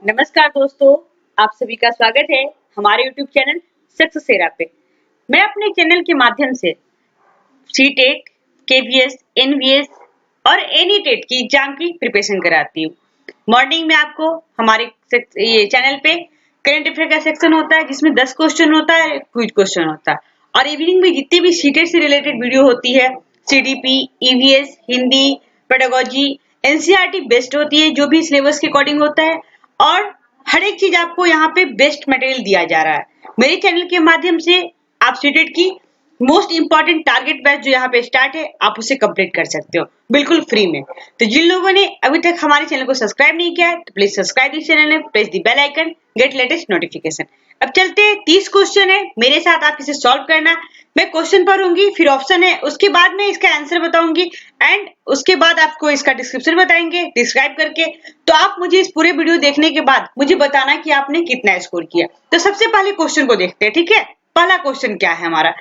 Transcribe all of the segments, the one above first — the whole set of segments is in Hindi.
नमस्कार दोस्तों, आप सभी का स्वागत है हमारे YouTube चैनल सक्सेस सेरा पे। मैं अपने चैनल के माध्यम से सीटेट, केवीएस, एनवीएस और एनी टेट की एग्जाम की प्रिपरेशन कराती हूँ। मॉर्निंग में आपको हमारे ये चैनल पे करंट अफेयर का सेक्शन होता है जिसमें 10 क्वेश्चन होता है, क्विज क्वेश्चन होता है और इवनिंग में जितनी भी सीटेट से रिलेटेड वीडियो होती है, CDP, EVS, Hindi, pedagogy, NCERT based होती है जो भी सिलेबस के अकॉर्डिंग होता है और हर एक चीज आपको यहाँ पे बेस्ट मटेरियल दिया जा रहा है। मेरे चैनल के माध्यम से आप सीटेट की मोस्ट इंपॉर्टेंट टारगेट बैच जो यहाँ पे स्टार्ट है, आप उसे कंप्लीट कर सकते हो बिल्कुल फ्री में। तो जिन लोगों ने अभी तक हमारे चैनल को सब्सक्राइब नहीं किया है तो please subscribe this channel, press the bell icon, get latest notification. अब चलते हैं, 30 क्वेश्चन है, मेरे साथ आप इसे सॉल्व करना। मैं क्वेश्चन पढ़ूंगी, फिर ऑप्शन है, उसके बाद में इसका आंसर बताऊंगी एंड उसके बाद आपको इसका डिस्क्रिप्शन बताएंगे डिस्क्राइब करके। तो आप मुझे इस पूरे वीडियो देखने के बाद मुझे बताना कि आपने कितना स्कोर किया। तो सबसे पहले क्वेश्चन को देखते हैं, ठीक है। पहला क्वेश्चन क्या है हमारा,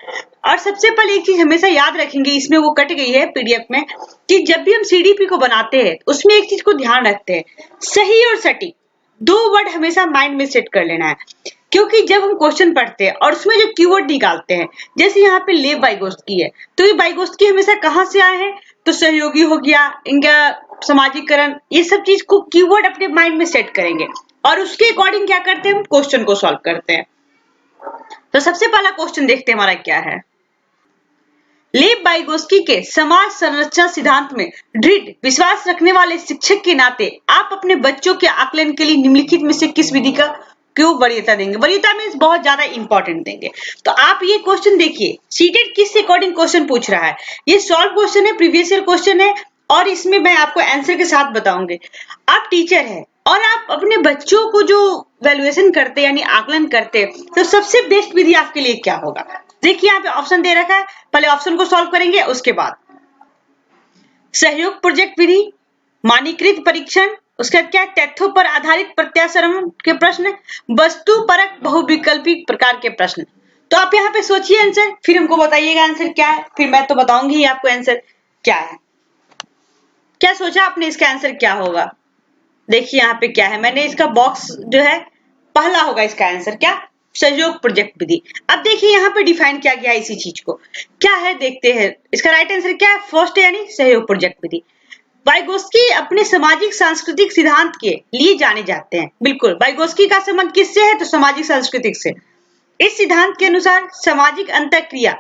और सबसे पहले एक चीज हमेशा याद रखेंगे, इसमें वो कट गई है पीडीएफ में, कि जब भी हम सीडीपी को बनाते हैं उसमें एक चीज को ध्यान रखते हैं, सही और सटीक, दो वर्ड हमेशा माइंड में सेट कर लेना है। क्योंकि जब हम क्वेश्चन पढ़ते हैं और उसमें जो कीवर्ड निकालते हैं, जैसे यहाँ पे लेव वाइगोत्स्की है, तो ये वाइगोत्स्की हमेशा कहाँ से आए हैं, तो सहयोगी हो गया, इनका समाजीकरण, ये सब चीज को कीवर्ड अपने माइंड में सेट करेंगे और उसके अकॉर्डिंग क्या करते हैं, हम क्वेश्चन को सॉल्व करते हैं। तो सबसे पहला क्वेश्चन देखते हैं हमारा क्या है। लेव वाइगोत्स्की के समाज संरचना सिद्धांत में दृढ़ विश्वास रखने वाले शिक्षक के नाते आप अपने बच्चों के आकलन के लिए निम्नलिखित में से किस विधि का क्यों वरीयता देंगे। वरीयता मींस बहुत ज्यादा इंपॉर्टेंट देंगे। तो आप ये क्वेश्चन देखिए, सीटेट किस अकॉर्डिंग क्वेश्चन पूछ रहा है, ये सॉल्व क्वेश्चन है, प्रीवियस ईयर क्वेश्चन है और इसमें मैं आपको आंसर के साथ बताऊंगी। आप टीचर है और आप अपने बच्चों को जो वैल्यूएशन करते हैं यानी आकलन करते हैं, तो सबसे बेस्ट विधि आपके लिए क्या होगा। देखिए यहाँ पे ऑप्शन दे रखा है, पहले ऑप्शन को सॉल्व करेंगे, उसके बाद सहयोग प्रोजेक्ट विधि, मानकीकृत परीक्षण, उसके क्या तथ्यों पर आधारित प्रत्याशरण के प्रश्न, वस्तु परक बहुविकल्पी प्रकार के प्रश्न। तो आप यहाँ पे सोचिए आंसर, फिर हमको बताइएगा आंसर क्या है, फिर मैं तो बताऊंगी ही आपको आंसर क्या है। क्या सोचा आपने इसका आंसर क्या होगा। देखिए यहाँ पे क्या है, मैंने इसका बॉक्स जो है, पहला होगा इसका आंसर क्या, सहयोग प्रोजेक्ट विधि। अब देखिए यहाँ पे डिफाइन किया गया इसी चीज को, क्या है देखते हैं इसका राइट आंसर क्या है, फर्स्ट यानी सहयोग प्रोजेक्ट विधि। वाइगोत्स्की अपने सामाजिक सांस्कृतिक सिद्धांत के लिए जाने जाते हैं। बिल्कुल, वाइगोत्स्की का संबंध किससे है, तो सामाजिक सांस्कृतिक से। इस सिद्धांत के अनुसार सामाजिक अंतःक्रिया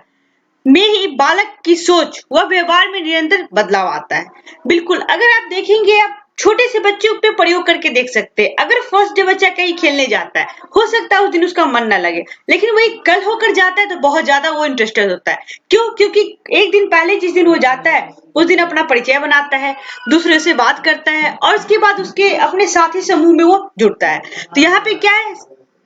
में ही बालक की सोच व व्यवहार में निरंतर बदलाव आता है। बिल्कुल, अगर आप देखेंगे, आप छोटे से बच्चों पे प्रयोग करके देख सकते हैं। अगर फर्स्ट डे बच्चा कहीं खेलने जाता है, हो सकता है उस दिन उसका मन ना लगे, लेकिन वही कल होकर जाता है तो बहुत ज्यादा वो इंटरेस्टेड होता है। क्यों, क्योंकि एक दिन पहले जिस दिन वो जाता है उस दिन अपना परिचय बनाता है, दूसरे से बात करता है और उसके बाद उसके अपने साथी समूह में वो जुड़ता है। तो यहाँ पे क्या है,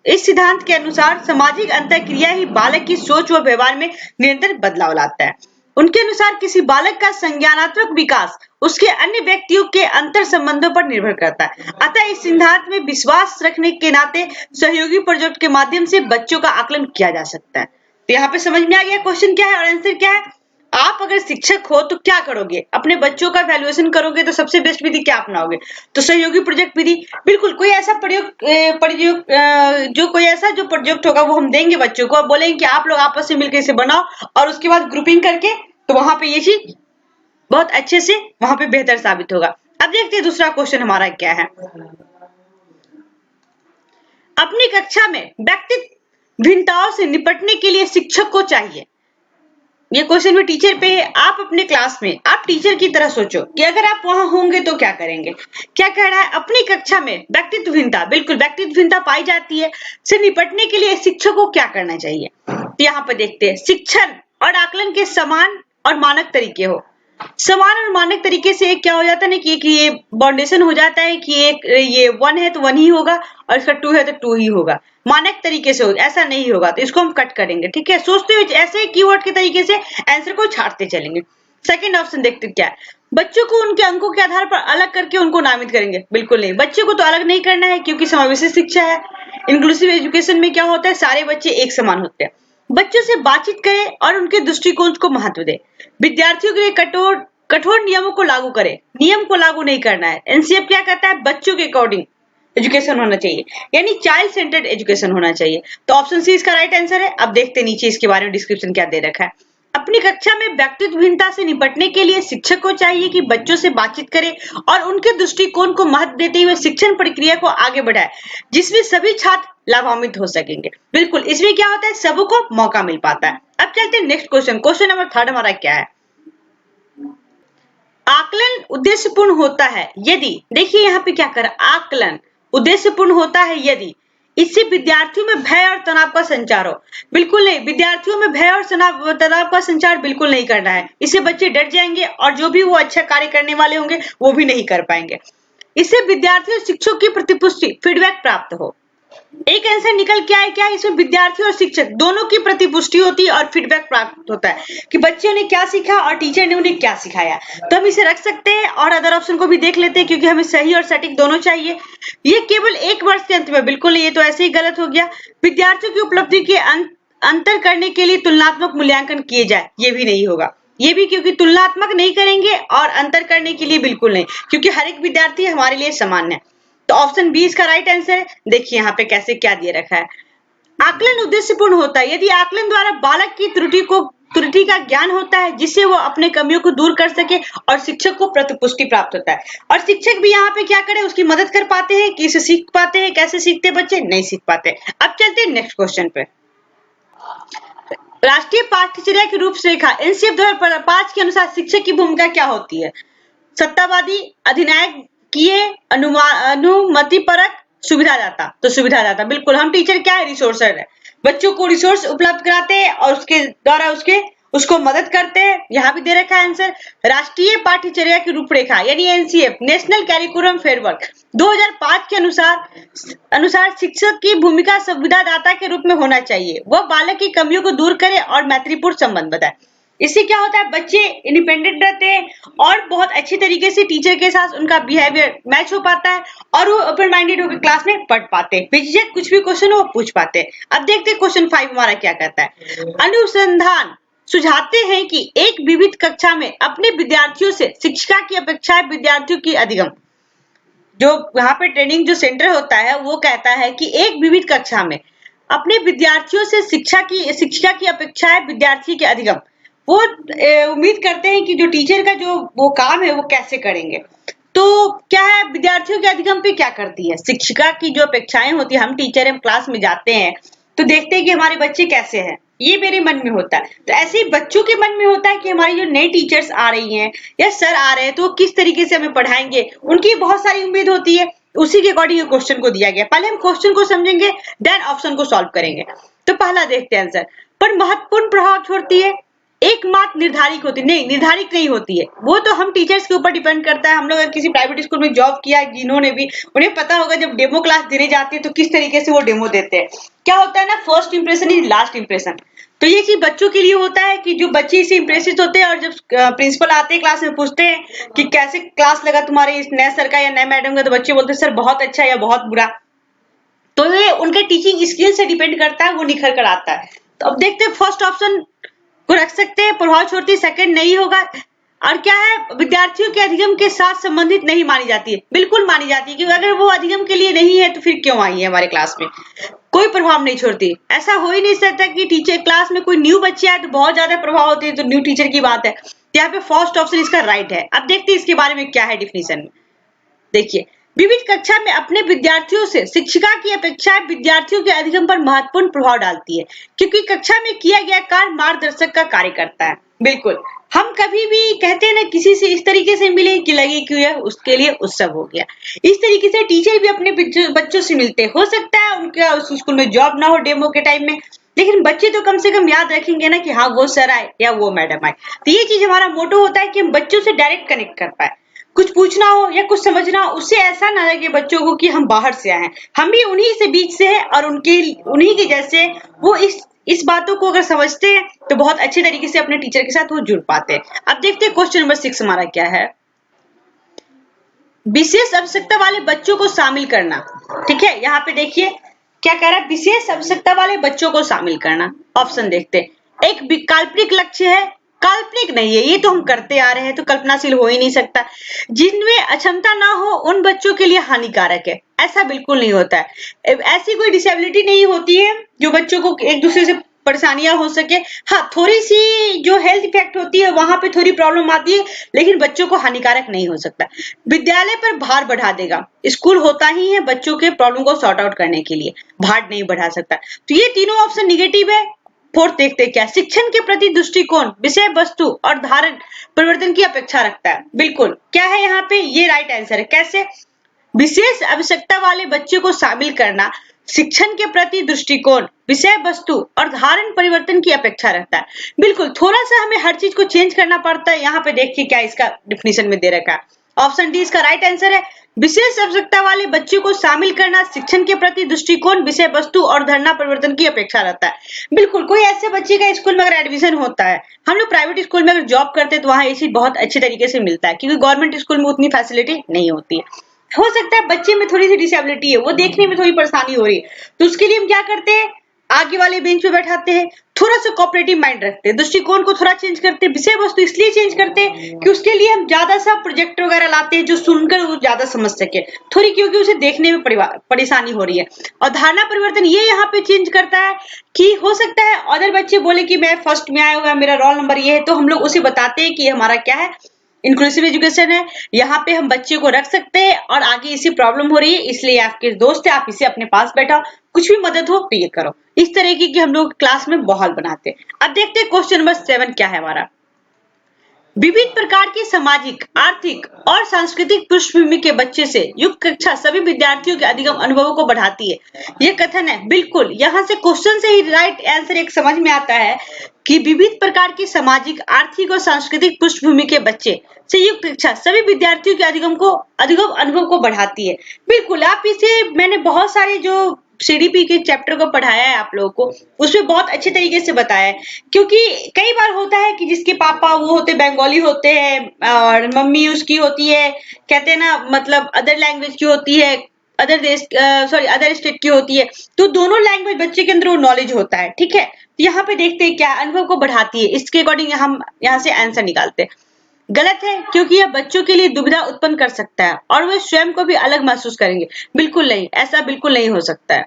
इस सिद्धांत के अनुसार सामाजिक अंतःक्रिया ही बालक की सोच व व्यवहार में निरंतर बदलाव लाता है। उनके अनुसार किसी बालक का संज्ञानात्मक विकास उसके अन्य व्यक्तियों के अंतर संबंधों पर निर्भर करता है। अतः इस सिद्धांत में विश्वास रखने के नाते सहयोगी प्रोजेक्ट के माध्यम से बच्चों का आकलन किया जा सकता है। तो यहाँ पे समझ में आ गया क्वेश्चन क्या है और आंसर क्या है। आप अगर शिक्षक हो तो क्या करोगे, अपने बच्चों का वैल्यूएशन करोगे तो सबसे बेस्ट विधि क्या अपनाओगे, तो सहयोगी प्रोजेक्ट विधि। बिल्कुल, कोई ऐसा जो प्रोजेक्ट होगा वो हम देंगे बच्चों को, बोलेंगे कि आप लोग आपस में मिलकर इसे बनाओ और उसके बाद ग्रुपिंग करके, तो वहां पे ये चीज बहुत अच्छे से वहां पे बेहतर साबित होगा। अब देखते हैं दूसरा क्वेश्चन हमारा क्या है। अपनी कक्षा में व्यक्तित्व भिन्नताओं से निपटने के लिए शिक्षक को चाहिए। ये क्वेश्चन में टीचर पे है। आप अपने क्लास में आप टीचर की तरह सोचो कि अगर आप वहां होंगे तो क्या करेंगे। क्या कह रहा है, अपनी कक्षा में व्यक्तित्व भिन्नता, बिल्कुल व्यक्तित्व भिन्नता पाई जाती है, से निपटने के लिए शिक्षक को क्या करना चाहिए। तो यहाँ पे देखते हैं, शिक्षण और आकलन के समान और मानक तरीके हो। समान और मानक तरीके से क्या हो जाता है ना, कि एक ये बाउंडेशन हो जाता है कि एक ये 1 है तो 1 ही होगा और इसका 2 है तो 2 ही होगा। मानक तरीके से ऐसा नहीं होगा, तो इसको हम कट करेंगे, ठीक है। सोचते हुए ऐसे कीवर्ड के तरीके से आंसर को छाटते चलेंगे। सेकंड ऑप्शन देखते क्या है, बच्चों को उनके अंकों के आधार पर अलग करके उनको नामित करेंगे। बिल्कुल नहीं, बच्चों को तो अलग नहीं करना है क्योंकि समावेशी शिक्षा है। इंक्लूसिव एजुकेशन में क्या होता है, सारे बच्चे एक समान होते हैं। बच्चों से बातचीत करें और उनके दृष्टिकोण को महत्व दें। विद्यार्थियों के लिए कठोर नियमों को लागू करें, नियम को लागू नहीं करना है। एनसीएफ क्या कहता है, बच्चों के अकॉर्डिंग एजुकेशन होना चाहिए, यानी चाइल्ड सेंटर्ड एजुकेशन होना चाहिए। तो ऑप्शन सी इसका राइट आंसर है। अब देखते हैं नीचे इसके बारे में डिस्क्रिप्शन क्या दे रखा है। अपनी कक्षा में व्यक्तित्व भिन्नता से निपटने के लिए शिक्षक को चाहिए कि बच्चों से बातचीत करे और उनके दृष्टिकोण को महत्व देते हुए शिक्षण प्रक्रिया को आगे बढ़ाए, जिसमें सभी छात्र लाभान्वित हो सकेंगे। बिल्कुल, इसमें क्या होता है, सबको मौका मिल पाता है। अब चलते हैं नेक्स्ट क्वेश्चन। क्वेश्चन नंबर 3 हमारा क्या है, आकलन उद्देश्यपूर्ण होता है यदि, देखिए यहाँ पे क्या कर, आकलन उद्देश्यपूर्ण होता है यदि इससे विद्यार्थियों में भय और तनाव का संचार हो। बिल्कुल नहीं, विद्यार्थियों में भय और तनाव का संचार बिल्कुल नहीं करना है। इससे बच्चे डर जाएंगे और जो भी वो अच्छा कार्य करने वाले होंगे वो भी नहीं कर पाएंगे। इससे विद्यार्थियों और शिक्षकों की प्रतिपुष्टि फीडबैक प्राप्त हो। एक आंसर निकल के आए क्या, इसमें विद्यार्थी और शिक्षक दोनों की प्रतिपुष्टि होती है और फीडबैक प्राप्त होता है कि बच्चों ने क्या सीखा और टीचर ने उन्हें क्या सिखाया। तो हम इसे रख सकते हैं और अदर ऑप्शन को भी देख लेते हैं, क्योंकि हमें सही और सटीक दोनों चाहिए। ये केवल एक वर्ष के अंत में, बिल्कुल नहीं, ये तो ऐसे ही गलत हो गया। विद्यार्थियों की उपलब्धि के अंतर करने के लिए तुलनात्मक मूल्यांकन किए जाए, ये भी नहीं होगा। ये भी क्योंकि तुलनात्मक नहीं करेंगे और अंतर करने के लिए बिल्कुल नहीं, क्योंकि हर एक विद्यार्थी हमारे लिए समान है। तो ऑप्शन बी इसका राइट आंसर है। देखिए यहाँ पे कैसे क्या दिए रखा है, आकलन उद्देश्यपूर्ण होता है यदि आकलन द्वारा बालक की त्रुटि का ज्ञान होता है, जिससे वो अपने कमियों को दूर कर सके और शिक्षक को प्रतिपुष्टि प्राप्त होता है। और शिक्षक भी यहाँ पे क्या करे, उसकी मदद कर पाते हैं कि इसे सीख पाते हैं। कैसे सीखते बच्चे, नहीं सीख पाते। अब चलते हैं नेक्स्ट क्वेश्चन पे। राष्ट्रीय पाठ्यचर्या की रूपरेखा एनसीएफ 2005 के अनुसार शिक्षक की भूमिका क्या होती है, सत्तावादी, अधिनायक किए, अनुमति परक, सुविधादाता। तो सुविधादाता, बिल्कुल, हम टीचर क्या है, रिसोर्सर है, बच्चों को रिसोर्स उपलब्ध कराते हैं और उसके द्वारा उसको मदद करते हैं। यहाँ भी दे रखा है आंसर, राष्ट्रीय पाठ्यचर्या की रूपरेखा यानी एनसीएफ नेशनल कैरिकुलम फ्रेमवर्क 2005 के अनुसार शिक्षक की भूमिका सुविधादाता के रूप में होना चाहिए। वह बालक की कमियों को दूर करे और मैत्रीपूर्ण संबंध बनाए। इससे क्या होता है, बच्चे इंडिपेंडेंट रहते हैं और बहुत अच्छी तरीके से टीचर के साथ उनका बिहेवियर मैच हो पाता है और वो ओपन माइंडेड होकर क्लास में पढ़ पाते हैं, बेझिझक कुछ भी क्वेश्चन हो वो पूछ पाते हैं। अब देखते हैं क्वेश्चन 5 हमारा क्या कहता है। अनुसंधान सुझाते हैं कि एक विविध कक्षा में अपने विद्यार्थियों से शिक्षिका की अपेक्षा विद्यार्थियों की अधिगम, जो यहाँ पे ट्रेनिंग जो सेंटर होता है वो कहता है कि एक विविध कक्षा में अपने विद्यार्थियों से शिक्षिका की अपेक्षा है विद्यार्थी के अधिगम। वो उम्मीद करते हैं कि जो टीचर का जो वो काम है वो कैसे करेंगे। तो क्या है, विद्यार्थियों के अधिगम पे क्या करती है, शिक्षिका की जो अपेक्षाएं होती है, हम टीचर हम क्लास में जाते हैं तो देखते हैं कि हमारे बच्चे कैसे हैं, ये मेरे मन में होता है। तो ऐसे ही बच्चों के मन में होता है कि हमारी जो नई टीचर्स आ रही हैं या सर आ रहे हैं तो वो किस तरीके से हमें पढ़ाएंगे, उनकी बहुत सारी उम्मीद होती है। उसी के अकॉर्डिंग क्वेश्चन को दिया गया। पहले हम क्वेश्चन को समझेंगे देन ऑप्शन को सॉल्व करेंगे। तो पहला देखते हैं आंसर, पर महत्वपूर्ण प्रभाव छोड़ती है, एकमात्र निर्धारित होती नहीं, निर्धारित नहीं होती है, वो तो हम टीचर्स के ऊपर डिपेंड करता है। हम लोग अगर किसी प्राइवेट स्कूल में जॉब किया है, जिन्होंने भी, उन्हें पता होगा जब डेमो क्लास देने जाते हैं तो किस तरीके से वो डेमो देते हैं। क्या होता है ना, first impression is last impression. तो ये चीज बच्चों के लिए होता है कि जो बच्चे इससे इंप्रेसिव होते हैं और जब प्रिंसिपल आते हैं क्लास में पूछते हैं कि कैसे क्लास लगा तुम्हारे इस नए सर का या नए मैडम का, तो बच्चे बोलते हैं सर बहुत अच्छा या बहुत बुरा। तो ये उनके टीचिंग स्किल से डिपेंड करता है, वो निखर कर आता है। तो अब देखते हैं, फर्स्ट ऑप्शन को रख सकते हैं, प्रभाव छोड़ती, सेकंड नहीं होगा। और क्या है, विद्यार्थियों के अधिगम के साथ संबंधित नहीं मानी जाती है, बिल्कुल मानी जाती है, क्योंकि अगर वो अधिगम के लिए नहीं है तो फिर क्यों आई है हमारे क्लास में, कोई प्रभाव नहीं छोड़ती। ऐसा हो ही नहीं सकता कि टीचर क्लास में कोई न्यू बच्चे आए तो बहुत ज्यादा प्रभाव होती है, तो न्यू टीचर की बात है। यहाँ पे फर्स्ट ऑप्शन इसका राइट है। अब देखते हैं इसके बारे में क्या है डिफिनीशन में। देखिए, विविध कक्षा में अपने विद्यार्थियों से शिक्षिका की अपेक्षा विद्यार्थियों के अधिगम पर महत्वपूर्ण प्रभाव डालती है, क्योंकि कक्षा में किया गया कार्य मार्गदर्शक का कार्य करता है। बिल्कुल, हम कभी भी कहते हैं ना, किसी से इस तरीके से मिले कि लगे कि यह उसके लिए उत्सव हो गया। इस तरीके से टीचर भी अपने बच्चों से मिलते, हो सकता है उनका उस स्कूल में जॉब ना हो डेमो के टाइम में, लेकिन बच्चे तो कम से कम याद रखेंगे ना कि हाँ वो सर आए या वो मैडम आए। तो ये चीज हमारा मोटो होता है कि हम बच्चों से डायरेक्ट कनेक्ट कर पाए, कुछ पूछना हो या कुछ समझना हो, उससे ऐसा ना लगे बच्चों को कि हम बाहर से आए हैं, हम भी उन्हीं से बीच से हैं और उन्हीं के जैसे वो इस बातों को अगर समझते हैं तो बहुत अच्छे तरीके से अपने टीचर के साथ वो जुड़ पाते हैं। अब देखते हैं क्वेश्चन नंबर 6 हमारा क्या है, विशेष आवश्यकता वाले बच्चों को शामिल करना। ठीक है, यहाँ पे देखिए क्या कह रहा है, विशेष आवश्यकता वाले बच्चों को शामिल करना। ऑप्शन देखते हैं, एक काल्पनिक लक्ष्य है, काल्पनिक नहीं है, ये तो हम करते आ रहे हैं, तो कल्पनाशील हो ही नहीं सकता। जिनमें अक्षमता ना हो उन बच्चों के लिए हानिकारक है, ऐसा बिल्कुल नहीं होता है। ऐसी कोई डिसेबिलिटी नहीं होती है जो बच्चों को एक दूसरे से परेशानियां हो सके। हाँ, थोड़ी सी जो हेल्थ इफेक्ट होती है वहां पे थोड़ी प्रॉब्लम आती है, लेकिन बच्चों को हानिकारक नहीं हो सकता। विद्यालय पर भार बढ़ा देगा। स्कूल होता ही है बच्चों के प्रॉब्लम को सॉर्ट आउट करने के लिए, भार नहीं बढ़ा सकता। तो ये तीनों ऑप्शन निगेटिव है। फोर्थ देखते हैं क्या, शिक्षण के प्रति दृष्टिकोण विषय वस्तु और धारण परिवर्तन की अपेक्षा रखता है। बिल्कुल क्या है यहाँ पे, ये राइट आंसर है। कैसे, विशेष आवश्यकता वाले बच्चे को शामिल करना शिक्षण के प्रति दृष्टिकोण विषय वस्तु और धारण परिवर्तन की अपेक्षा रखता है। बिल्कुल थोड़ा सा हमें हर चीज को चेंज करना पड़ता है। यहाँ पे देखिए क्या इसका डिफिनीशन में दे रखा है। ऑप्शन डी इसका राइट आंसर है। विशेष आवश्यकता वाले बच्चे को शामिल करना शिक्षण के प्रति दृष्टिकोण विषय वस्तु और धारणा परिवर्तन की अपेक्षा रहता है। बिल्कुल कोई ऐसे बच्चे का स्कूल में अगर एडमिशन होता है, हम लोग प्राइवेट स्कूल में अगर जॉब करते हैं तो वहाँ ये चीज बहुत अच्छे तरीके से मिलता है, क्योंकि गवर्नमेंट स्कूल में उतनी फैसिलिटी नहीं होती है। हो सकता है बच्चे में थोड़ी सी डिसेबिलिटी है, वो देखने में थोड़ी परेशानी हो रही है, तो उसके लिए हम क्या करते हैं, आगे वाले बेंच पे बैठाते हैं, थोड़ा सा कोऑपरेटिव माइंड रखते हैं, दृष्टिकोण को थोड़ा चेंज करते हैं, विषय वस्तु इसलिए चेंज करते हैं कि उसके लिए हम ज्यादा सा प्रोजेक्ट वगैरह लाते हैं जो सुनकर वो ज्यादा समझ सके थोड़ी, क्योंकि उसे देखने में परेशानी हो रही है। और धारणा परिवर्तन ये यहाँ पे चेंज करता है कि हो सकता है अदर बच्चे बोले कि मैं फर्स्ट में आया हुआ, मेरा रोल नंबर ये है, तो हम लोग उसे बताते हैं कि हमारा क्या है, इंक्लूसिव एजुकेशन है, यहाँ पे हम बच्चे को रख सकते हैं और आगे इसी प्रॉब्लम हो रही है, इसलिए आपके दोस्त है, आप इसे अपने पास बैठाओ, कुछ भी मदद हो तो ये करो। इस तरह की हम लोग क्लास में माहौल बनाते हैं। अब देखते हैं क्वेश्चन नंबर 7 क्या है हमारा। विविध प्रकार की सामाजिक, आर्थिक और सांस्कृतिक पृष्ठभूमि के बच्चे से युक्त कक्षा सभी विद्यार्थियों के अधिगम अनुभवों को बढ़ाती है। ये कथन है। बिल्कुल यहाँ से क्वेश्चन से ही राइट आंसर एक समझ में आता है कि विविध प्रकार की सामाजिक, आर्थिक और सांस्कृतिक पृष्ठभूमि के बच्चे से युक्त कक्षा सभी विद्यार्थियों के अधिगम अनुभव को बढ़ाती है। बिल्कुल आप इसे, मैंने बहुत सारे जो सीडीपी के चैप्टर को पढ़ाया है आप लोगों को, उसमें बहुत अच्छे तरीके से बताया है, क्योंकि कई बार होता है कि जिसके पापा वो होते बंगाली होते हैं और मम्मी उसकी होती है, कहते हैं ना, मतलब अदर लैंग्वेज की होती है, अदर देश अदर स्टेट की होती है, तो दोनों लैंग्वेज बच्चे के अंदर वो नॉलेज होता है। ठीक है, तो यहाँ पे देखते हैं क्या अनुभव को बढ़ाती है, इसके अकॉर्डिंग हम यहाँ से आंसर निकालते हैं। गलत है, क्योंकि यह बच्चों के लिए दुविधा उत्पन्न कर सकता है और वे स्वयं को भी अलग महसूस करेंगे। बिल्कुल नहीं, ऐसा बिल्कुल नहीं हो सकता है।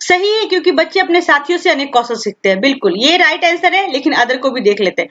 सही है, क्योंकि बच्चे अपने साथियों से अनेक कौशल सीखते हैं। बिल्कुल ये राइट आंसर है, लेकिन अदर को भी देख लेते हैं।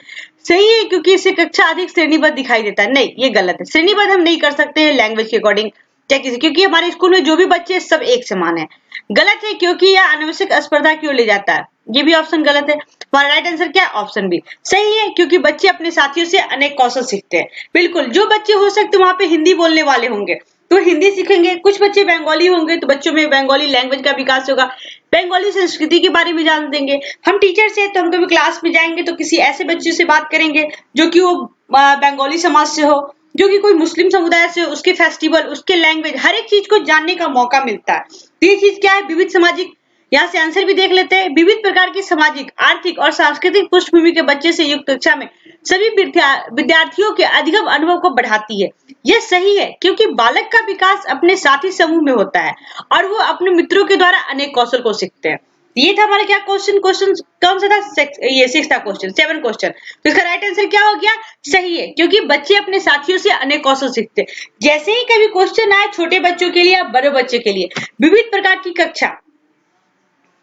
सही है, क्योंकि इससे कक्षा अधिक श्रेणीबद्ध दिखाई देता है। नहीं, ये गलत है, श्रेणीबद्ध हम नहीं कर सकते हैं लैंग्वेज के अकॉर्डिंग, क्योंकि हमारे स्कूल में जो भी बच्चे सब एक समान है। गलत है, क्योंकि यह अनावश्यक स्पर्धा की ओर ले जाता है। ये भी ऑप्शन गलत है। हमारा राइट आंसर क्या है, ऑप्शन बी। सही है, क्योंकि बच्चे अपने साथियों से अनेक कौशल सीखते हैं। बिल्कुल, जो बच्चे हो सकते वहां पे हिंदी बोलने वाले होंगे तो हिंदी सीखेंगे, कुछ बच्चे बंगाली होंगे तो बच्चों में बंगाली लैंग्वेज का विकास होगा, बंगाली संस्कृति के बारे में जान देंगे। हम टीचर्स हैं तो हम कभी क्लास में जाएंगे तो किसी ऐसे बच्चे से बात करेंगे जो कि वो बंगाली समाज से हो, जो कि कोई मुस्लिम समुदाय से, उसके फेस्टिवल, उसके लैंग्वेज, हर एक चीज को जानने का मौका मिलता है। तो ये चीज क्या है, विविध सामाजिक। यहाँ से आंसर भी देख लेते हैं। विविध प्रकार की सामाजिक, आर्थिक और सांस्कृतिक पृष्ठभूमि के बच्चे से युक्त कक्षा में सभी विद्यार्थियों के अधिगम अनुभव को बढ़ाती है। यह सही है, क्योंकि बालक का विकास अपने साथी समूह में होता है और वो अपने मित्रों के द्वारा अनेक कौशल को सीखते हैं। ये था हमारा क्या क्वेश्चन कौन सा था, ये 6 था क्वेश्चन, 7 क्वेश्चन। तो इसका राइट आंसर क्या हो गया, सही है, क्योंकि बच्चे अपने साथियों से अनेक कौशल सीखते हैं। जैसे ही कभी क्वेश्चन आए छोटे बच्चों के लिए या बड़े बच्चे के लिए, विविध प्रकार की कक्षा,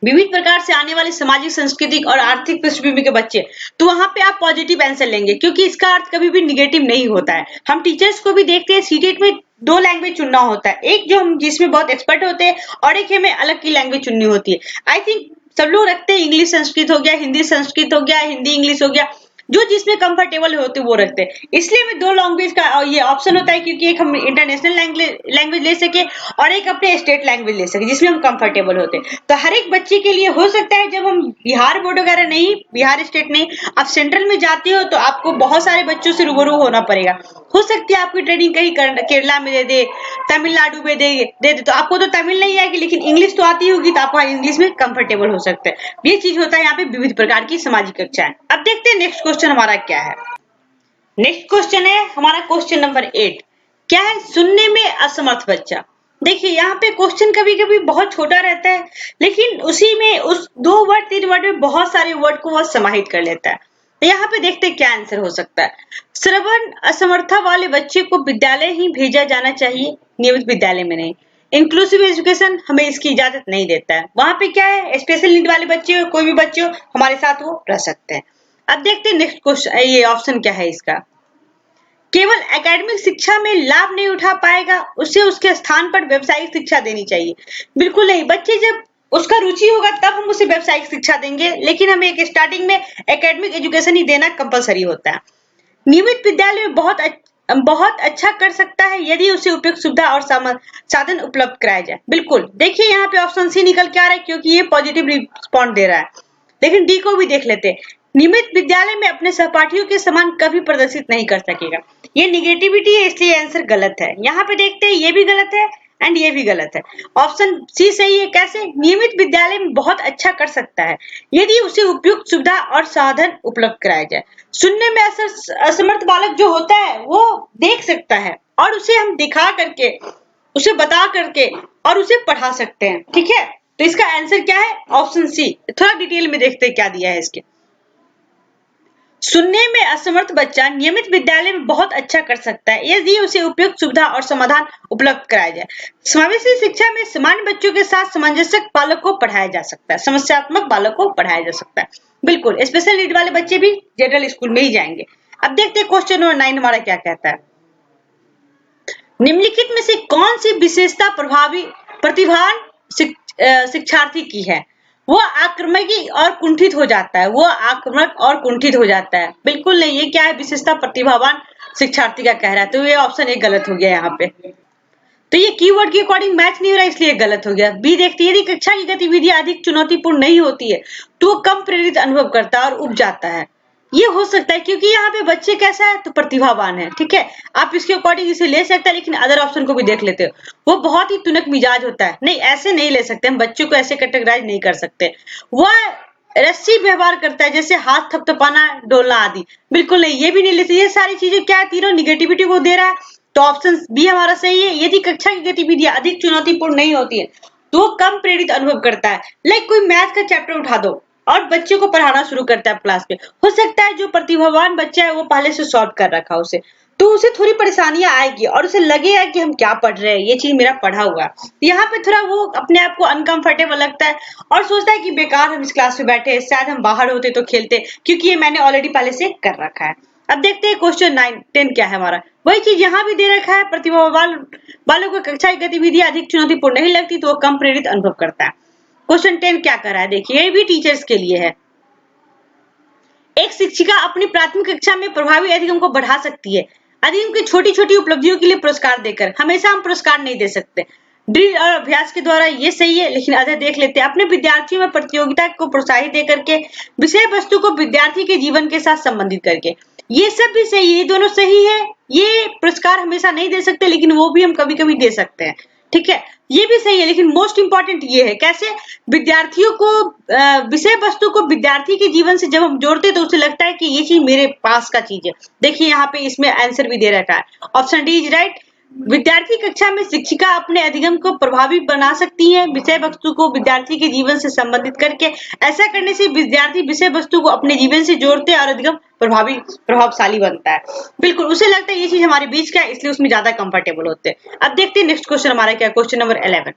विविध प्रकार से आने वाले सामाजिक, सांस्कृतिक और आर्थिक पृष्ठभूमि के बच्चे, तो वहां पे आप पॉजिटिव आंसर लेंगे, क्योंकि इसका अर्थ कभी भी निगेटिव नहीं होता है। हम टीचर्स को भी देखते हैं, सीटेट में 2 लैंग्वेज चुनना होता है, एक जो हम जिसमें बहुत एक्सपर्ट होते हैं और एक हमें अलग की लैंग्वेज चुननी होती है। आई थिंक सब लोग रखते हैं, इंग्लिश संस्कृत हो गया, हिंदी संस्कृत हो गया, हिंदी इंग्लिश हो गया, जो जिसमें कंफर्टेबल होते वो रखते हैं। इसलिए हमें 2 लैंग्वेज का ये ऑप्शन होता है, क्योंकि एक हम इंटरनेशनल लैंग्वेज ले सके और एक अपने स्टेट लैंग्वेज ले सके जिसमें हम कंफर्टेबल होते हैं। तो हर एक बच्चे के लिए हो सकता है, जब हम बिहार बोर्ड वगैरह नहीं, बिहार स्टेट नहीं, आप सेंट्रल में जाते हो तो आपको बहुत सारे बच्चों से रूबरू होना पड़ेगा। हो सकती है आपकी ट्रेनिंग कहीं केरला में दे दे, तमिलनाडु में दे दे, तो आपको तो तमिल नहीं आएगी, लेकिन इंग्लिश तो आती होगी, तो आप इंग्लिश में कंफर्टेबल हो सकते हैं। ये चीज होता है यहाँ पे विविध प्रकार की सामाजिक कक्षाएं। अब देखते हैं नेक्स्ट क्वेश्चन हमारा क्या है। नेक्स्ट क्वेश्चन है हमारा क्वेश्चन नंबर 8। क्या है, सुनने में असमर्थ बच्चा। देखिए यहाँ पे क्वेश्चन कभी कभी बहुत छोटा रहता है, लेकिन उसी में उस 2 वर्ड 3 वर्ड में बहुत सारे वर्ड को वो समाहित कर लेता है। तो यहाँ पे देखते हैं क्या आंसर हो सकता है। श्रवण असमर्था वाले बच्चे को विद्यालय ही भेजा जाना चाहिए, नियमित विद्यालय में नहीं। इंक्लूसिव एजुकेशन हमें इसकी इजाजत नहीं देता है। वहां पे क्या है, स्पेशल नीड वाले बच्चे हो, कोई भी बच्चे हो, हमारे साथ वो रह सकते हैं। अब देखते हैं नेक्स्ट क्वेश्चन, ये ऑप्शन क्या है इसका। केवल एकेडमिक शिक्षा में लाभ नहीं उठा पाएगा, उसे उसके स्थान पर व्यावसायिक शिक्षा देनी चाहिए। बिल्कुल नहीं, बच्चे जब उसका रुचि होगा तब हम उसे व्यावसायिक शिक्षा देंगे, लेकिन हमें एक स्टार्टिंग में एकेडमिक एजुकेशन ही देना कंपलसरी होता है। नियमित विद्यालय में बहुत अच्छा कर सकता है यदि उसे उपयुक्त सुविधा और साधन उपलब्ध कराया जाए। बिल्कुल, देखिए यहाँ पे ऑप्शन सी निकल के आ रहा है क्योंकि ये पॉजिटिव रिस्पॉन्ड दे रहा है। लेकिन डी को भी देख लेते हैं। नियमित विद्यालय में अपने सहपाठियों के समान कभी प्रदर्शित नहीं कर सकेगा। ये निगेटिविटी है, इसलिए आंसर गलत है। यहाँ पे देखते हैं, ये भी गलत है एंड ये भी गलत है। ऑप्शन सी सही है। कैसे? नियमित विद्यालय में बहुत अच्छा कर सकता है यदि उसे उपयुक्त सुविधा और साधन उपलब्ध कराया जाए। सुनने में असमर्थ बालक जो होता है वो देख सकता है और उसे हम दिखा करके, उसे बता करके और उसे पढ़ा सकते हैं। ठीक है, तो इसका आंसर क्या है? Option C. थोड़ा डिटेल में देखते हैं क्या दिया है इसके। सुनने में असमर्थ बच्चा नियमित विद्यालय में बहुत अच्छा कर सकता है यदि उसे उपयुक्त सुविधा और समाधान उपलब्ध कराया जाए। समावेशी शिक्षा में सामान्य बच्चों के साथ सामंजस्यक बालक को पढ़ाया जा सकता है, समस्यात्मक बालक को पढ़ाया जा सकता है। बिल्कुल, स्पेशल नीड वाले बच्चे भी जनरल स्कूल में ही जाएंगे। अब देखते हैं क्वेश्चन नंबर 9 हमारा क्या कहता है। निम्नलिखित में से कौन सी विशेषता प्रतिभावान शिक्षार्थी की है? वो आक्रामकी और कुंठित हो जाता है। वो आक्रामक और कुंठित हो जाता है। बिल्कुल नहीं, ये क्या है? विशेषता प्रतिभावान शिक्षार्थी का कह रहा है, तो ये ऑप्शन एक गलत हो गया यहाँ पे। तो ये कीवर्ड के अकॉर्डिंग मैच नहीं हो रहा, इसलिए गलत हो गया। बी देखते हैं, यदि कक्षा की गतिविधियां अधिक चुनौतीपूर्ण नहीं होती है तो वो कम प्रेरित अनुभव करता है और उब जाता है। ये हो सकता है क्योंकि यहाँ पे बच्चे कैसा है, तो प्रतिभावान है। ठीक है, आप इसके अकॉर्डिंग इसे ले सकते हैं, लेकिन अदर ऑप्शन को भी देख लेते हो। वो बहुत ही तुनक मिजाज होता है, नहीं ऐसे नहीं ले सकते, हम बच्चों को ऐसे कैटेगराइज नहीं कर सकते। वह रस्सी व्यवहार करता है, जैसे हाथ थपथपाना, डोलना आदि। बिल्कुल नहीं, ये भी नहीं लेते। ये सारी चीजें क्या है, तीनों निगेटिविटी को दे रहा है, तो ऑप्शन बी हमारा सही है। यदि कक्षा की गतिविधियां अधिक चुनौतीपूर्ण नहीं होती है तो वो कम प्रेरित अनुभव करता है। लाइक कोई मैथ का चैप्टर उठा दो और बच्चों को पढ़ाना शुरू करता है क्लास में, हो सकता है जो प्रतिभावान बच्चा है वो पहले से सॉल्व कर रखा उसे, तो उसे थोड़ी परेशानियां आएगी और उसे लगेगा कि हम क्या पढ़ रहे हैं, ये चीज मेरा पढ़ा हुआ है। यहाँ पे थोड़ा वो अपने आप को अनकंफर्टेबल लगता है और सोचता है कि बेकार हम इस क्लास में बैठे हैं, शायद हम बाहर होते तो खेलते, क्योंकि ये मैंने ऑलरेडी पहले से कर रखा है। अब देखते हैं क्वेश्चन 9 10 क्या है हमारा। वही चीज यहाँ भी दे रखा है, प्रतिभावान बालों को कक्षा की गतिविधियां अधिक चुनौतीपूर्ण नहीं लगती तो वो कम प्रेरित अनुभव करता है। क्वेश्चन 10 क्या कर रहा है, देखिए, ये भी टीचर्स के लिए है। एक शिक्षिका अपनी प्राथमिक कक्षा में प्रभावी अधिगम को बढ़ा सकती है अधिगम की छोटी छोटी उपलब्धियों के लिए पुरस्कार देकर। हमेशा हम पुरस्कार नहीं दे सकते, ड्रिल और अभ्यास के द्वारा, ये सही है। लेकिन अगर देख लेते हैं, अपने विद्यार्थियों में प्रतियोगिता को प्रोत्साहित देकर के, विषय वस्तु को विद्यार्थी के जीवन के साथ संबंधित करके, ये सब भी सही है, ये दोनों सही है। ये पुरस्कार हमेशा नहीं दे सकते, लेकिन वो भी हम कभी कभी दे सकते हैं। ठीक है, ये भी सही है, लेकिन मोस्ट इंपॉर्टेंट ये है, कैसे विद्यार्थियों को विषय वस्तु को विद्यार्थी के जीवन से जब हम जोड़ते हैं तो उसे लगता है कि ये चीज मेरे पास का चीज है। देखिए यहाँ पे इसमें आंसर भी दे रखा है, ऑप्शन डी इज राइट। विद्यार्थी कक्षा में शिक्षिका अपने अधिगम को प्रभावी बना सकती है विषय वस्तु को विद्यार्थी के जीवन से संबंधित करके। ऐसा करने से विद्यार्थी विषय वस्तु को अपने जीवन से जोड़ते हैं और अधिगम प्रभावशाली बनता है। बिल्कुल, उसे लगता है ये चीज हमारे बीच का है, इसलिए उसमें ज्यादा कंफर्टेबल होते हैं। अब देखते हैं नेक्स्ट क्वेश्चन हमारा क्या, क्वेश्चन नंबर 11।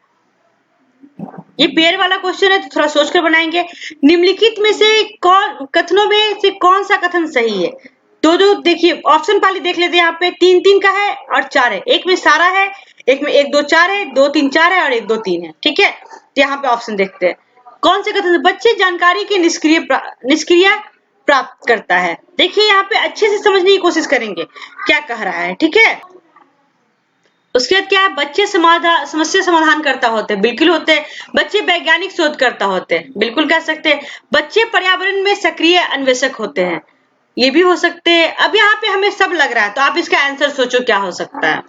ये पेयर वाला क्वेश्चन है, तो थोड़ा सोचकर बनाएंगे। निम्नलिखित में से कथनों में से कौन सा कथन सही है? दो देखिए, ऑप्शन पहले देख लेते हैं। यहाँ पे 3 3 का है और 4 है, एक में सारा है, एक में 1 2 4 है, 2 3 4 है और 1 2 3 है। ठीक है, तो यहाँ पे ऑप्शन देखते हैं कौन से कथन। बच्चे जानकारी की निष्क्रिय प्राप्त करता है। देखिए यहाँ पे अच्छे से समझने की कोशिश करेंगे क्या कह रहा है। ठीक है, उसके बाद क्या है, बच्चे समस्या समाधान करता होते हैं, बिल्कुल होते हैं। बच्चे वैज्ञानिक शोध करता होते हैं, बिल्कुल कह सकते हैं। बच्चे पर्यावरण में सक्रिय अन्वेषक होते हैं, ये भी हो सकते हैं। अब यहाँ पे हमें सब लग रहा है, तो आप इसका आंसर सोचो क्या हो सकता है।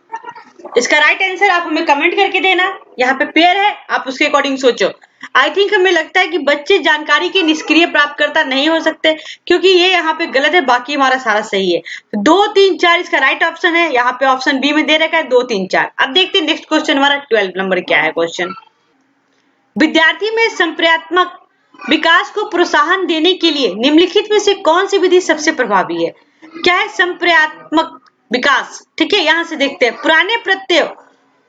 इसका राइट आंसर आप हमें कमेंट करके देना। यहाँ पे पेयर है, आप उसके अकॉर्डिंग सोचो। आई थिंक हमें लगता है कि बच्चे जानकारी के निष्क्रिय प्राप्तकर्ता नहीं हो सकते, क्योंकि ये यहाँ पे गलत है, बाकी हमारा सारा सही है। 2 3 4 इसका राइट ऑप्शन है। यहाँ पे ऑप्शन बी में दे रखा है 2 3 4। अब देखते हैं नेक्स्ट क्वेश्चन हमारा 12 नंबर क्या है क्वेश्चन। विद्यार्थी में संप्रयात्मक विकास को प्रोत्साहन देने के लिए निम्नलिखित में से कौन सी विधि सबसे प्रभावी है? क्या है? संप्रयात्मक विकास। ठीक है, यहां से देखते हैं। पुराने प्रत्यय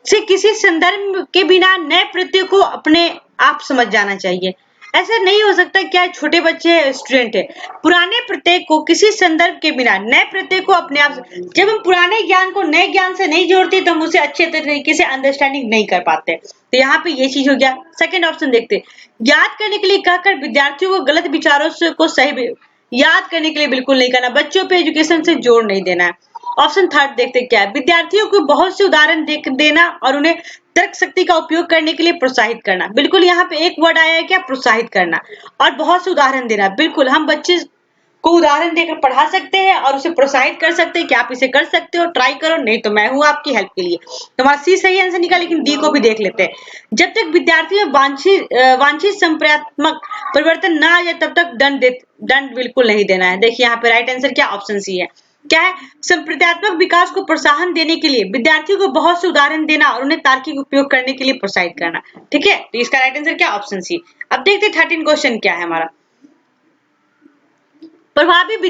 से किसी संदर्भ के बिना नए प्रत्यय को अपने आप समझ जाना चाहिए। ऐसा नहीं हो सकता क्या छोटे बच्चे स्टूडेंट है, पुराने प्रत्यय को किसी संदर्भ के बिना नए प्रत्यय को अपने आप, जब हम पुराने ज्ञान को नए ज्ञान से नहीं जोड़ते तो हम उसे अच्छे तरीके से अंडरस्टैंडिंग नहीं कर पाते। तो यहाँ पे ये चीज हो गया। सेकंड ऑप्शन देखते, याद करने के लिए कहकर विद्यार्थियों को गलत विचारों से को सही याद करने के लिए बिल्कुल नहीं करना, बच्चों पे एजुकेशन से जोर नहीं देना है। ऑप्शन थर्ड देखते क्या है, विद्यार्थियों को बहुत से उदाहरण देना और उन्हें तर्क शक्ति का उपयोग करने के लिए प्रोत्साहित करना। बिल्कुल यहाँ पे एक वर्ड आया है क्या, प्रोत्साहित करना, और बहुत से उदाहरण देना। बिल्कुल हम बच्चे को उदाहरण देकर पढ़ा सकते हैं और उसे प्रोत्साहित कर सकते हैं कि आप इसे कर सकते हो, ट्राई करो, नहीं तो मैं हूं आपकी हेल्प के लिए। तुम्हारा सी सही आंसर निकाला, लेकिन डी को भी देख लेते हैं। जब तक विद्यार्थी में वांछित संप्रदात्मक परिवर्तन ना आ जाए तब तक दंड बिल्कुल नहीं देना है। देखिए यहाँ पे राइट आंसर क्या, ऑप्शन सी है। क्या है, संप्रदात्मक विकास को प्रोत्साहन देने के लिए विद्यार्थियों को बहुत से उदाहरण देना और उन्हें तार्किक उपयोग करने के लिए प्रोत्साहित करना। ठीक है, तो इसका राइट आंसर क्या, ऑप्शन सी। अब देखते 13 क्वेश्चन क्या है हमारा। प्राथमिक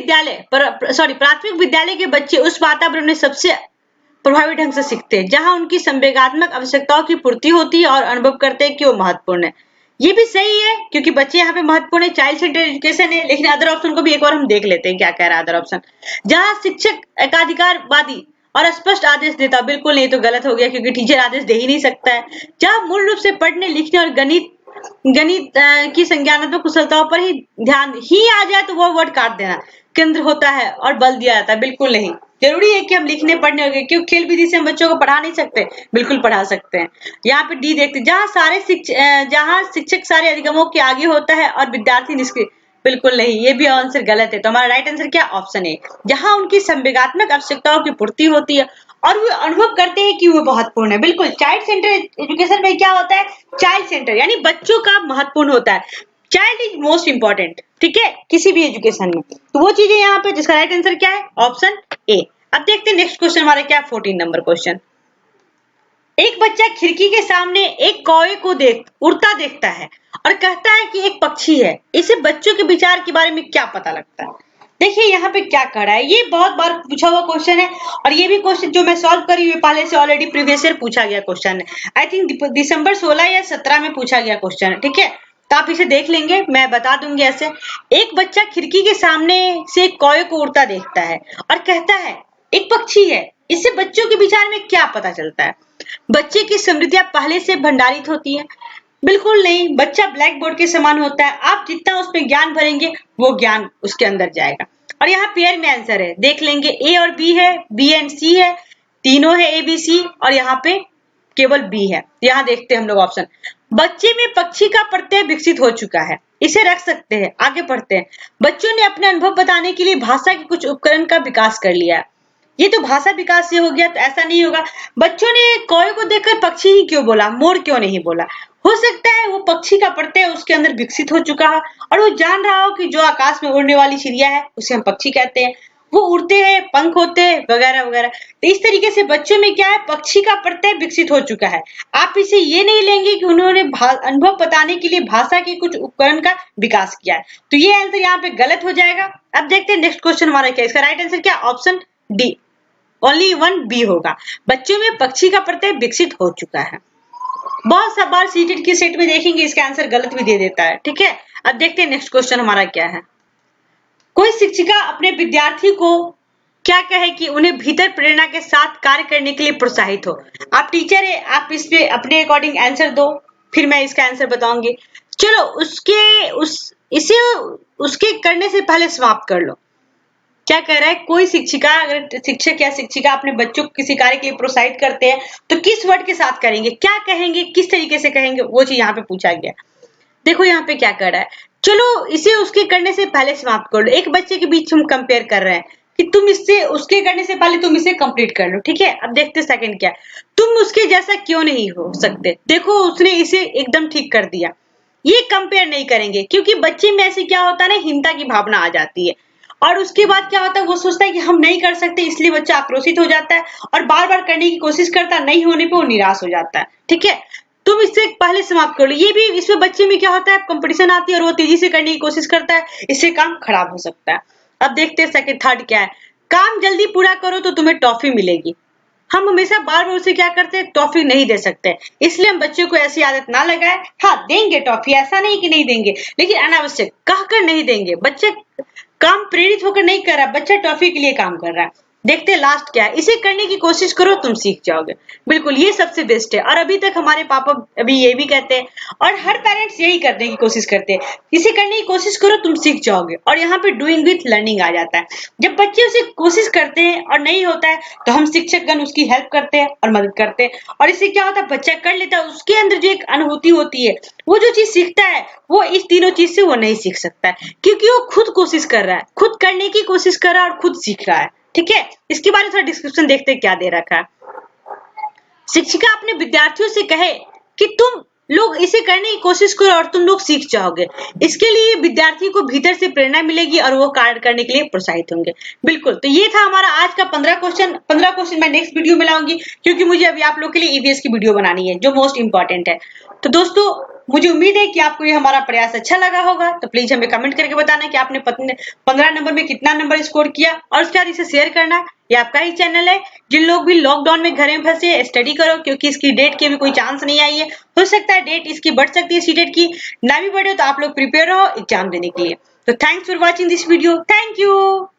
विद्यालय के बच्चे उस वातावरण में सबसे प्रभावी ढंग से सीखते हैं जहां उनकी संवेगात्मक आवश्यकताओं की पूर्ति होती है और अनुभव करते हैं कि वो महत्वपूर्ण है। ये भी सही है क्योंकि बच्चे यहाँ पे महत्वपूर्ण है, चाइल्ड सेंटर एजुकेशन है। लेकिन अदर ऑप्शन को भी एक बार हम देख लेते हैं क्या कह रहा है अदर ऑप्शन। जहां शिक्षक एकाधिकारवादी और स्पष्ट आदेश देता, बिल्कुल नहीं, तो गलत हो गया क्योंकि टीचर आदेश दे ही नहीं सकता है। जहां मूल रूप से पढ़ने लिखने और गणित की संज्ञानात्मक कुशलताओं पर ही ध्यान ही आ जाए तो वो वर्ड काट देना केंद्र होता है और बल दिया जाता है, बिल्कुल नहीं। जरूरी है कि हम लिखने पढ़ने होंगे, क्यों खेल विधि से हम बच्चों को पढ़ा नहीं सकते, बिल्कुल पढ़ा सकते हैं। यहाँ पे डी देखते, जहाँ शिक्षक सारे अधिगमों के आगे होता है और विद्यार्थी निष्क्रिय, बिल्कुल नहीं, ये भी आंसर गलत है। तो हमारा राइट आंसर क्या, ऑप्शन ए। जहां उनकी संवेगात्मक आवश्यकताओं की पूर्ति होती है और वो अनुभव करते हैं कि वो महत्वपूर्ण है। बिल्कुल, चाइल्ड सेंटर एजुकेशन में क्या होता है, चाइल्ड सेंटर यानी बच्चों का महत्वपूर्ण होता है। चाइल्ड इज मोस्ट इंपॉर्टेंट, ठीक है, किसी भी एजुकेशन में। तो वो चीजें यहाँ पे, जिसका राइट आंसर क्या है, ऑप्शन ए। अब देखते हैं नेक्स्ट क्वेश्चन हमारा क्या है, 14 नंबर क्वेश्चन। एक बच्चा खिड़की के सामने एक कौवे को उड़ता देखता है और कहता है कि एक पक्षी है। इसे बच्चों के विचार के बारे में क्या पता लगता है? देखिए यहाँ पे क्या कर रहा है, ये बहुत बार पूछा हुआ क्वेश्चन है और ये भी क्वेश्चन जो मैं सॉल्व करी हुई पहले से ऑलरेडी प्रीवियस ईयर पूछा गया क्वेश्चन है। आई थिंक दिसंबर 16 या 17 में पूछा गया क्वेश्चन है, ठीक है। तो आप इसे देख लेंगे, मैं बता दूंगी ऐसे। एक बच्चा खिड़की के सामने से कौवे को उड़ता देखता है और कहता है एक पक्षी है। इससे बच्चों के विचार में क्या पता चलता है? बच्चे की स्मृतियां पहले से भंडारित होती है? बिल्कुल नहीं, बच्चा ब्लैक बोर्ड के समान होता है, आप जितना उस पर ज्ञान भरेंगे वो ज्ञान उसके अंदर जाएगा। और यहाँ पेयर में आंसर है, देख लेंगे, ए और बी है, बी एंड सी है, तीनों है ए बी सी, और यहाँ पे केवल बी है। यहाँ देखते हैं हम लोग ऑप्शन। बच्चे में पक्षी का प्रत्यय विकसित हो चुका है, इसे रख सकते हैं। आगे पढ़ते हैं। बच्चों ने अपने अनुभव बताने के लिए भाषा के कुछ उपकरण का विकास कर लिया है। ये तो भाषा विकास से हो गया, तो ऐसा नहीं होगा। बच्चों ने कौवे को देखकर पक्षी ही क्यों बोला, मोर क्यों नहीं बोला? हो सकता है वो पक्षी का प्रत्यय उसके अंदर विकसित हो चुका है और वो जान रहा हो कि जो आकाश में उड़ने वाली चिड़िया है उसे हम पक्षी कहते हैं, वो उड़ते हैं, पंख होते हैं, वगैरह वगैरह। तो इस तरीके से बच्चों में क्या है, पक्षी का प्रत्यय विकसित हो चुका है। आप इसे ये नहीं लेंगे कि उन्होंने अनुभव बताने के लिए भाषा के कुछ उपकरण का विकास किया है। तो ये आंसर यहाँ पे गलत हो जाएगा। अब देखते हैं नेक्स्ट क्वेश्चन हमारा क्या, इसका राइट आंसर क्या, option D, only one B होगा। बच्चों में पक्षी का प्रत्यय विकसित हो चुका है। बहुत सब बार सीटेट की सेट में देखेंगे इसका आंसर गलत भी दे देता है, ठीक है। अब देखते हैं नेक्स्ट क्वेश्चन हमारा क्या है। कोई शिक्षिका अपने विद्यार्थी को क्या कहे कि उन्हें भीतर प्रेरणा के साथ कार्य करने के लिए प्रोत्साहित हो। आप टीचर है, आप इस पे अपने अकॉर्डिंग आंसर दो, फिर मैं इसका आंसर बताऊंगी। चलो इसे उसके करने से पहले समाप्त कर लो। क्या कह रहा है, कोई शिक्षिका, अगर शिक्षक या शिक्षिका अपने बच्चों को किसी कार्य के लिए प्रोत्साहित करते हैं तो किस वर्ड के साथ करेंगे, क्या कहेंगे, किस तरीके से कहेंगे, वो चीज यहाँ पे पूछा गया। देखो यहाँ पे क्या कर रहा है, चलो इसे उसके करने से पहले समाप्त कर लो। एक बच्चे के बीच हम कंपेयर कर रहे हैं कि तुम इससे उसके करने से पहले तुम इसे कंप्लीट कर लो, ठीक है। अब देखते सेकंड क्या, तुम उसके जैसा क्यों नहीं हो सकते। देखो उसने इसे एकदम ठीक कर दिया। ये कंपेयर नहीं करेंगे क्योंकि बच्चे में ऐसे क्या होता है ना, हीनता की भावना आ जाती है और उसके बाद क्या होता है, वो सोचता है कि हम नहीं कर सकते, इसलिए बच्चा आक्रोशित हो जाता है और बार बार करने की कोशिश करता है, नहीं होने पे वो निराश हो जाता है, ठीक है। तुम इससे पहले समाप्त कर लो। ये भी इसमें बच्चे में क्या होता है, कंपटीशन आती है और वो तेजी से करने की कोशिश करता है, इससे काम खराब हो सकता है। अब देखते हैं सेकंड थर्ड क्या है। काम जल्दी पूरा करो तो तुम्हें टॉफी मिलेगी। हम हमेशा बार बार उसे क्या करते हैं, टॉफी नहीं दे सकते। इसलिए हम बच्चों को ऐसी आदत ना लगाए। हाँ, देंगे टॉफी, ऐसा नहीं कि नहीं देंगे, लेकिन अनावश्यक कहकर नहीं देंगे। बच्चे काम प्रेरित होकर नहीं कर रहा, बच्चा टॉफी के लिए काम कर रहा है। देखते हैं लास्ट क्या है। इसे करने की कोशिश करो, तुम सीख जाओगे। बिल्कुल, ये सबसे बेस्ट है। और अभी तक हमारे पापा अभी ये भी कहते हैं और हर पेरेंट्स यही करने की कोशिश करते हैं, इसे करने की कोशिश करो, तुम सीख जाओगे। और यहाँ पे डूइंग विथ लर्निंग आ जाता है। जब बच्चे उसे कोशिश करते हैं और नहीं होता है तो हम शिक्षकगण उसकी हेल्प करते हैं और मदद करते हैं। और इससे क्या होता है, बच्चा कर लेता है, उसके अंदर जो एक अनुभूति होती है, वो जो चीज सीखता है वो इस तीनों चीज से वो नहीं सीख सकता है, क्योंकि वो खुद कोशिश कर रहा है, खुद करने की कोशिश कर रहा है और खुद सीख रहा है। ठीक है, इसके बारे में थोड़ा डिस्क्रिप्शन देखते हैं क्या दे रखा है। शिक्षिका अपने विद्यार्थियों से कहे कि तुम लोग इसे करने की कोशिश करो और तुम लोग सीख जाओगे। इसके लिए विद्यार्थी को भीतर से प्रेरणा मिलेगी और वो कार्य करने के लिए प्रोत्साहित होंगे। बिल्कुल, तो ये था हमारा आज का 15 क्वेश्चन। 15 क्वेश्चन मैं नेक्स्ट वीडियो में लाऊंगी, क्योंकि मुझे अभी आप लोग के लिए ईवीएस की वीडियो बनानी है जो मोस्ट इंपॉर्टेंट है। तो दोस्तों, मुझे उम्मीद है कि आपको ये हमारा प्रयास अच्छा लगा होगा। तो प्लीज हमें कमेंट करके बताना कि आपने 15 नंबर में कितना नंबर स्कोर किया, और उसके बाद इसे शेयर करना। ये आपका ही चैनल है। जिन लोग भी लॉकडाउन में घर में फंसे, स्टडी करो, क्योंकि इसकी डेट की अभी कोई चांस नहीं आई है। हो सकता है डेट इसकी बढ़ सकती है, इसी डेट की ना भी बढ़े, तो आप लोग प्रिपेयर रहो एग्जाम देने के लिए। तो thanks for watching this video. Thank you.